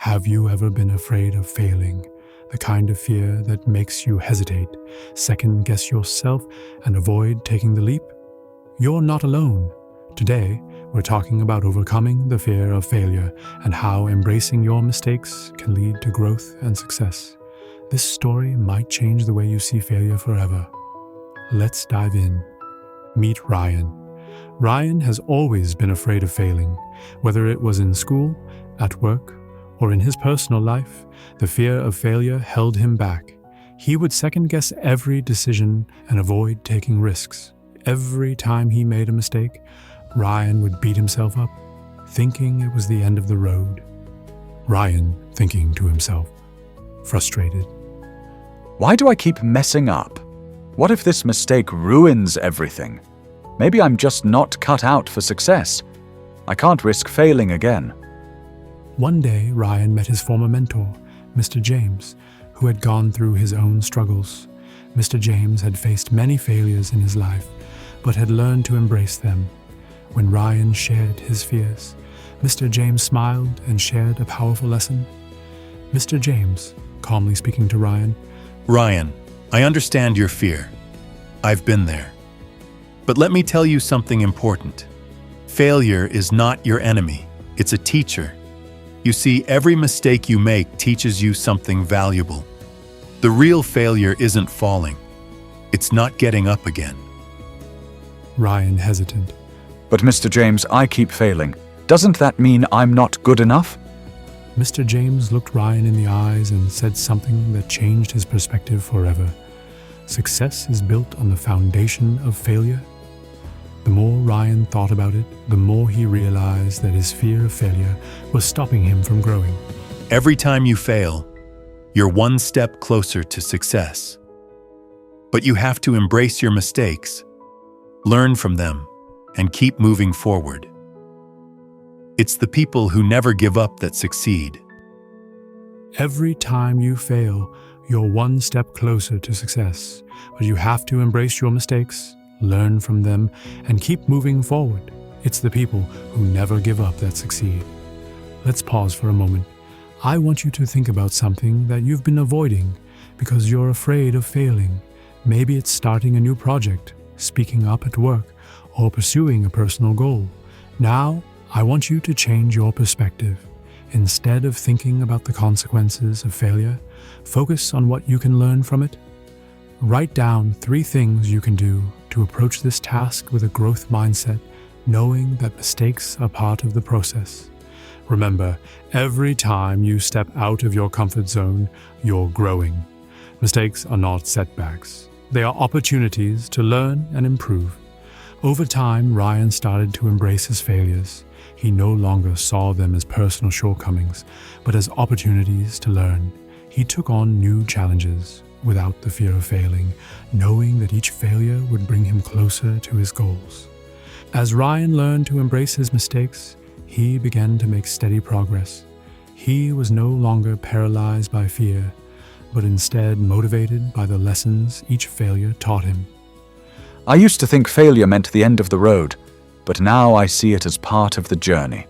Have you ever been afraid of failing? The kind of fear that makes you hesitate, second guess yourself, and avoid taking the leap? You're not alone. Today, we're talking about overcoming the fear of failure and how embracing your mistakes can lead to growth and success. This story might change the way you see failure forever. Let's dive in. Meet Ryan. Ryan has always been afraid of failing. Whether it was in school, at work, or in his personal life, the fear of failure held him back. He would second-guess every decision and avoid taking risks. Every time he made a mistake, Ryan would beat himself up, thinking it was the end of the road. Ryan thinking to himself, frustrated. Why do I keep messing up? What if this mistake ruins everything? Maybe I'm just not cut out for success. I can't risk failing again. One day, Ryan met his former mentor, Mr. James, who had gone through his own struggles. Mr. James had faced many failures in his life, but had learned to embrace them. When Ryan shared his fears, Mr. James smiled and shared a powerful lesson. Mr. James, calmly speaking to Ryan, Ryan, I understand your fear. I've been there. But let me tell you something important. Failure is not your enemy. It's a teacher. You see, every mistake you make teaches you something valuable. The real failure isn't falling. It's not getting up again. Ryan hesitant. But Mr. James, I keep failing. Doesn't that mean I'm not good enough? Mr. James looked Ryan in the eyes and said something that changed his perspective forever. Success is built on the foundation of failure. The more Ryan thought about it, the more he realized that his fear of failure was stopping him from growing. Every time you fail, you're one step closer to success. But you have to embrace your mistakes, learn from them, and keep moving forward. It's the people who never give up that succeed. Every time you fail, you're one step closer to success, but you have to embrace your mistakes, learn from them, and keep moving forward. It's the people who never give up that succeed. Let's pause for a moment. I want you to think about something that you've been avoiding because you're afraid of failing. Maybe it's starting a new project, speaking up at work, or pursuing a personal goal. Now, I want you to change your perspective. Instead of thinking about the consequences of failure, focus on what you can learn from it. Write down 3 things you can do to approach this task with a growth mindset, knowing that mistakes are part of the process. Remember, every time you step out of your comfort zone, you're growing. Mistakes are not setbacks. They are opportunities to learn and improve. Over time, Ryan started to embrace his failures. He no longer saw them as personal shortcomings, but as opportunities to learn. He took on new challenges without the fear of failing, knowing that each failure would bring him closer to his goals. As Ryan learned to embrace his mistakes, he began to make steady progress. He was no longer paralyzed by fear, but instead motivated by the lessons each failure taught him. I used to think failure meant the end of the road, but now I see it as part of the journey.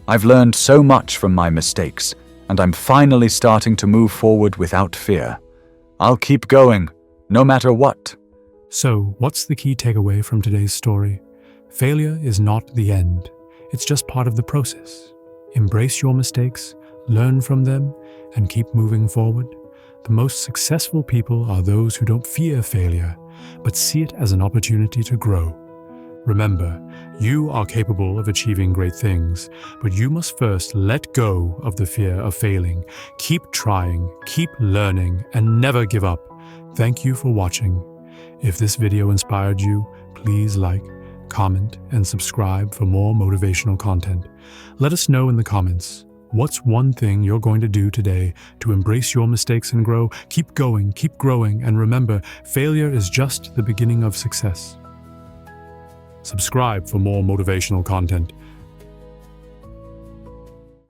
I've learned so much from my mistakes, and I'm finally starting to move forward without fear. I'll keep going, no matter what. So, what's the key takeaway from today's story? Failure is not the end. It's just part of the process. Embrace your mistakes, learn from them, and keep moving forward. The most successful people are those who don't fear failure, but see it as an opportunity to grow. Remember, you are capable of achieving great things, but you must first let go of the fear of failing. Keep trying, keep learning, and never give up. Thank you for watching. If this video inspired you, please like, comment, and subscribe for more motivational content. Let us know in the comments. What's one thing you're going to do today to embrace your mistakes and grow? Keep going, keep growing, and remember, failure is just the beginning of success. Subscribe for more motivational content.